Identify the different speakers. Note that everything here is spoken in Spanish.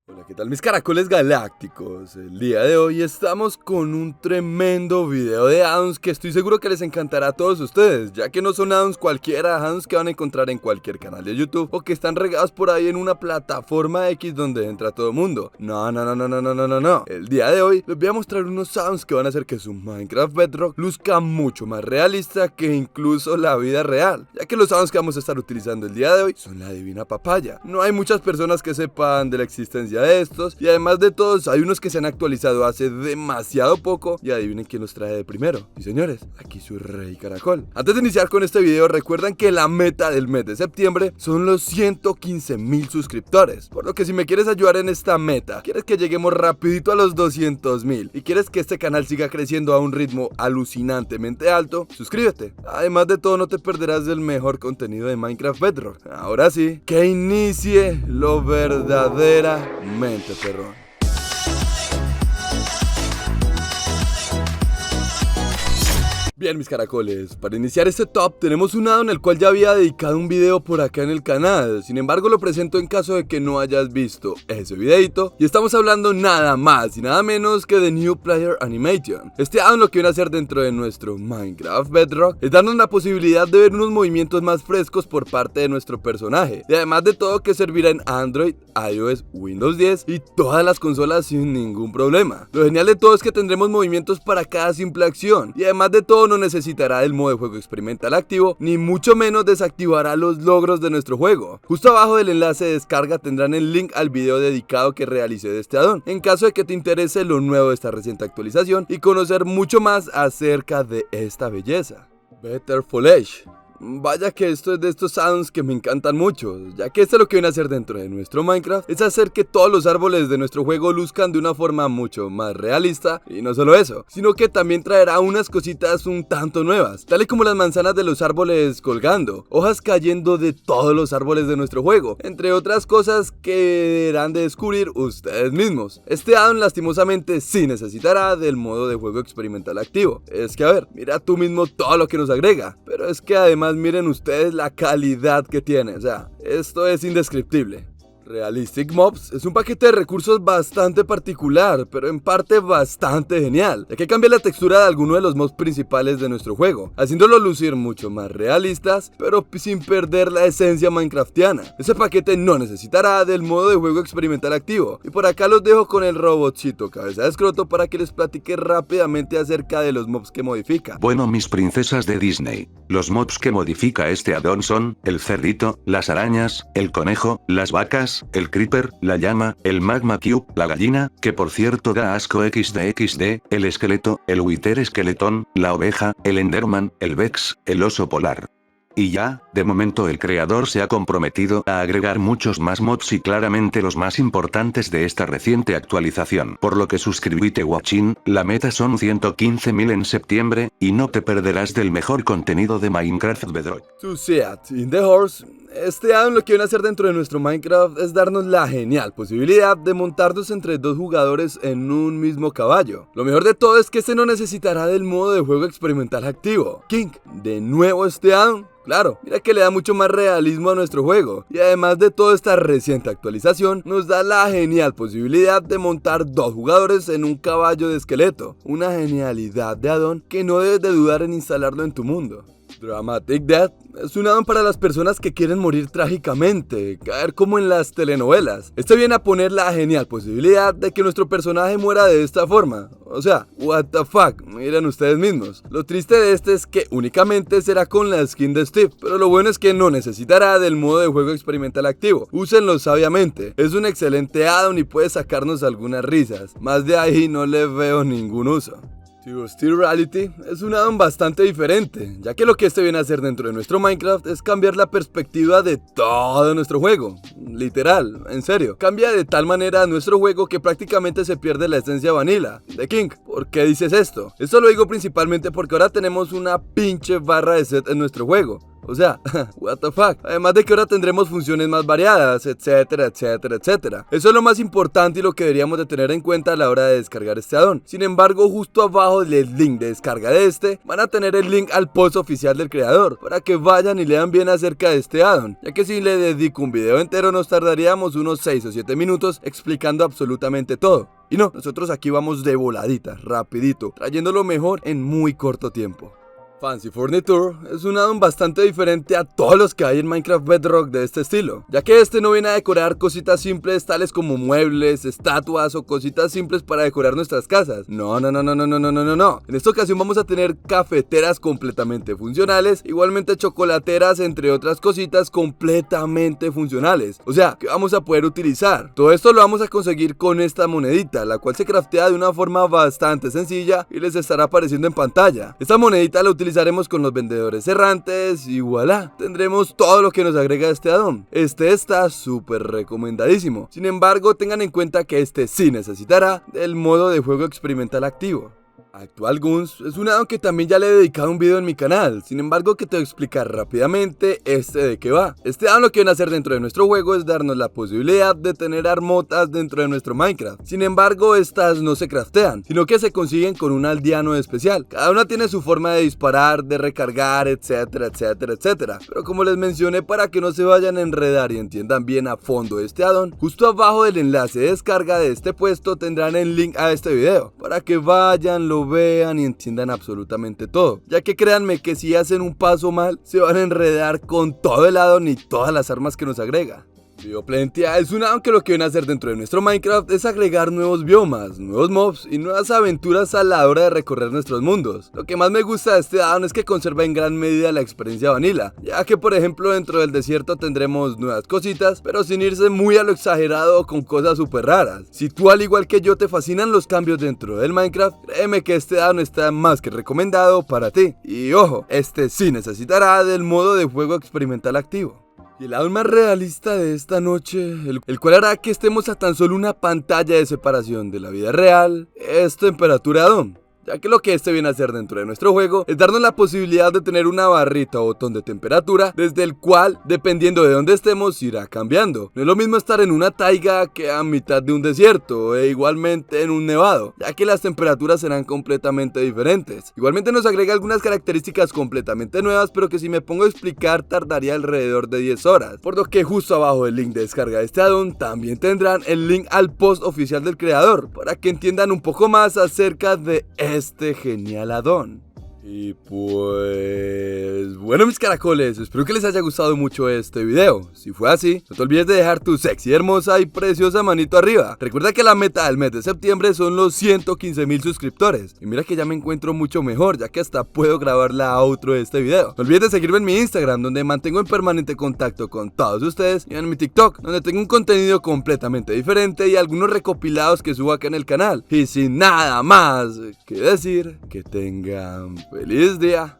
Speaker 1: Hola, ¿qué tal mis caracoles galácticos? El día de hoy estamos con un tremendo video de addons que estoy seguro que les encantará a todos ustedes, ya que no son addons cualquiera, addons que van a encontrar en cualquier canal de YouTube o que están regados por ahí en una plataforma X donde entra todo el mundo. No. El día de hoy les voy a mostrar unos addons que van a hacer que su Minecraft Bedrock luzca mucho más realista que incluso la vida real, ya que los addons que vamos a estar utilizando el día de hoy son la divina papaya. No hay muchas personas que sepan de la existencia de estos, y además de todos hay unos que se han actualizado hace demasiado poco, y adivinen quién los trae de primero. Y señores, aquí su rey caracol. Antes de iniciar con este video, recuerden que la meta del mes de septiembre son los 115,000 suscriptores, por lo que si me quieres ayudar en esta meta, quieres que lleguemos rapidito a los 200,000 y quieres que este canal siga creciendo a un ritmo alucinantemente alto, suscríbete. Además de todo, no te perderás del mejor contenido de Minecraft Bedrock. Ahora sí, que inicie lo verdaderamente perrón. Bien mis caracoles, para iniciar este top tenemos un addon el cual ya había dedicado un video por acá en el canal. Sin embargo lo presento en caso de que no hayas visto ese videito, y estamos hablando nada más y nada menos que de New Player Animation. Este addon lo que viene a hacer dentro de nuestro Minecraft Bedrock es darnos la posibilidad de ver unos movimientos más frescos por parte de nuestro personaje, y además de todo que servirá en Android, iOS, Windows 10 y todas las consolas sin ningún problema. Lo genial de todo es que tendremos movimientos para cada simple acción, y además de todo no necesitará del modo de juego experimental activo, ni mucho menos desactivará los logros de nuestro juego. Justo abajo del enlace de descarga tendrán el link al video dedicado que realicé de este addon, en caso de que te interese lo nuevo de esta reciente actualización y conocer mucho más acerca de esta belleza. Better Foliage. Vaya que esto es de estos addons que me encantan mucho, ya que esto lo que viene a hacer dentro de nuestro Minecraft es hacer que todos los árboles de nuestro juego luzcan de una forma mucho más realista, y no solo eso, sino que también traerá unas cositas un tanto nuevas, tales como las manzanas de los árboles colgando, hojas cayendo de todos los árboles de nuestro juego, entre otras cosas que deberán de descubrir ustedes mismos. Este addon lastimosamente sí necesitará del modo de juego experimental activo. Es que a ver, mira tú mismo todo lo que nos agrega, pero es que además miren ustedes la calidad que tiene, o sea, esto es indescriptible. Realistic Mobs es un paquete de recursos bastante particular, pero en parte bastante genial, ya que cambia la textura de alguno de los mobs principales de nuestro juego, haciéndolos lucir mucho más realistas, pero sin perder la esencia minecraftiana. Ese paquete no necesitará del modo de juego experimental activo, y por acá los dejo con el robotcito cabeza de escroto para que les platique rápidamente acerca de los mobs que modifica.
Speaker 2: Bueno, mis princesas de Disney, los mobs que modifica este addon son el cerdito, las arañas, el conejo, las vacas, el creeper, la llama, el magma cube, la gallina, que por cierto da asco xd, el esqueleto, el wither esqueletón, la oveja, el enderman, el vex, el oso polar. Y ya, de momento el creador se ha comprometido a agregar muchos más mods y claramente los más importantes de esta reciente actualización. Por lo que suscríbete guachín, la meta son 115,000 en septiembre, y no te perderás del mejor contenido de Minecraft Bedrock.
Speaker 1: To Seat in the Horse. Este addon lo que viene a hacer dentro de nuestro Minecraft es darnos la genial posibilidad de montarnos entre dos jugadores en un mismo caballo. Lo mejor de todo es que este no necesitará del modo de juego experimental activo. King, de nuevo este addon. Claro, mira que le da mucho más realismo a nuestro juego, y además de toda esta reciente actualización nos da la genial posibilidad de montar dos jugadores en un caballo de esqueleto, una genialidad de addon que no debes de dudar en instalarlo en tu mundo. Dramatic Death es un addon para las personas que quieren morir trágicamente, caer como en las telenovelas. Este viene a poner la genial posibilidad de que nuestro personaje muera de esta forma. O sea, what the fuck, miren ustedes mismos. Lo triste de este es que únicamente será con la skin de Steve, pero lo bueno es que no necesitará del modo de juego experimental activo. Úsenlo sabiamente, es un excelente addon y puede sacarnos algunas risas. Más de ahí no le veo ningún uso. Steel Reality es un addon bastante diferente, ya que lo que este viene a hacer dentro de nuestro Minecraft es cambiar la perspectiva de todo nuestro juego. Literal, en serio, cambia de tal manera nuestro juego que prácticamente se pierde la esencia vanilla de King. ¿Por qué dices esto? Esto lo digo principalmente porque ahora tenemos una pinche barra de set en nuestro juego. O sea, what the fuck. Además de que ahora tendremos funciones más variadas, etcétera, etcétera, etcétera. Eso es lo más importante y lo que deberíamos de tener en cuenta a la hora de descargar este addon. Sin embargo, justo abajo del link de descarga de este, van a tener el link al post oficial del creador, para que vayan y lean bien acerca de este addon, ya que si le dedico un video entero nos tardaríamos unos 6 o 7 minutos explicando absolutamente todo. Y no, nosotros aquí vamos de voladita, rapidito, trayendo lo mejor en muy corto tiempo. Fancy Furniture es un addon bastante diferente a todos los que hay en Minecraft Bedrock de este estilo, ya que este no viene a decorar cositas simples tales como muebles, estatuas o cositas simples para decorar nuestras casas. No. En esta ocasión vamos a tener cafeteras completamente funcionales, igualmente chocolateras, entre otras cositas completamente funcionales. O sea, que vamos a poder utilizar. Todo esto lo vamos a conseguir con esta monedita, la cual se craftea de una forma bastante sencilla y les estará apareciendo en pantalla. Esta monedita la utilizaremos con los vendedores errantes y voilà, tendremos todo lo que nos agrega este addon. Este está súper recomendadísimo. Sin embargo, tengan en cuenta que este sí necesitará del modo de juego experimental activo. Actual Guns es un addon que también ya le he dedicado un video en mi canal, sin embargo que te voy a explicar rápidamente de qué va. Este addon lo que van a hacer dentro de nuestro juego es darnos la posibilidad de tener armotas dentro de nuestro Minecraft. Sin embargo, estas no se craftean, sino que se consiguen con un aldeano especial. Cada una tiene su forma de disparar, de recargar, etcétera, etcétera, etcétera. Pero como les mencioné, para que no se vayan a enredar y entiendan bien a fondo este addon, justo abajo del enlace de descarga de este puesto tendrán el link a este video, para que vayan, lo vean y entiendan absolutamente todo, ya que créanme que si hacen un paso mal se van a enredar con todo el addon y todas las armas que nos agrega. Bioplentia es un addon que lo que viene a hacer dentro de nuestro Minecraft es agregar nuevos biomas, nuevos mobs y nuevas aventuras a la hora de recorrer nuestros mundos. Lo que más me gusta de este addon es que conserva en gran medida la experiencia vanilla, ya que por ejemplo dentro del desierto tendremos nuevas cositas, pero sin irse muy a lo exagerado con cosas súper raras. Si tú al igual que yo te fascinan los cambios dentro del Minecraft, créeme que este addon está más que recomendado para ti. Y ojo, este sí necesitará del modo de juego experimental activo. Y el addon más realista de esta noche, el cual hará que estemos a tan solo una pantalla de separación de la vida real, es Temperature Addon. Ya que lo que este viene a hacer dentro de nuestro juego es darnos la posibilidad de tener una barrita o botón de temperatura desde el cual, dependiendo de dónde estemos, irá cambiando. No es lo mismo estar en una taiga que a mitad de un desierto e igualmente en un nevado, ya que las temperaturas serán completamente diferentes. Igualmente nos agrega algunas características completamente nuevas, pero que si me pongo a explicar tardaría alrededor de 10 horas. Por lo que justo abajo del link de descarga de este addon también tendrán el link al post oficial del creador, para que entiendan un poco más acerca de este genial addon. Y pues bueno, mis caracoles, espero que les haya gustado mucho este video. Si fue así, no te olvides de dejar tu sexy, hermosa y preciosa manito arriba. Recuerda que la meta del mes de septiembre son los 115,000 suscriptores. Y mira que ya me encuentro mucho mejor, ya que hasta puedo grabar la outro de este video. No olvides de seguirme en mi Instagram, donde mantengo en permanente contacto con todos ustedes, y en mi TikTok, donde tengo un contenido completamente diferente y algunos recopilados que subo acá en el canal. Y sin nada más que decir, que tengan feliz día.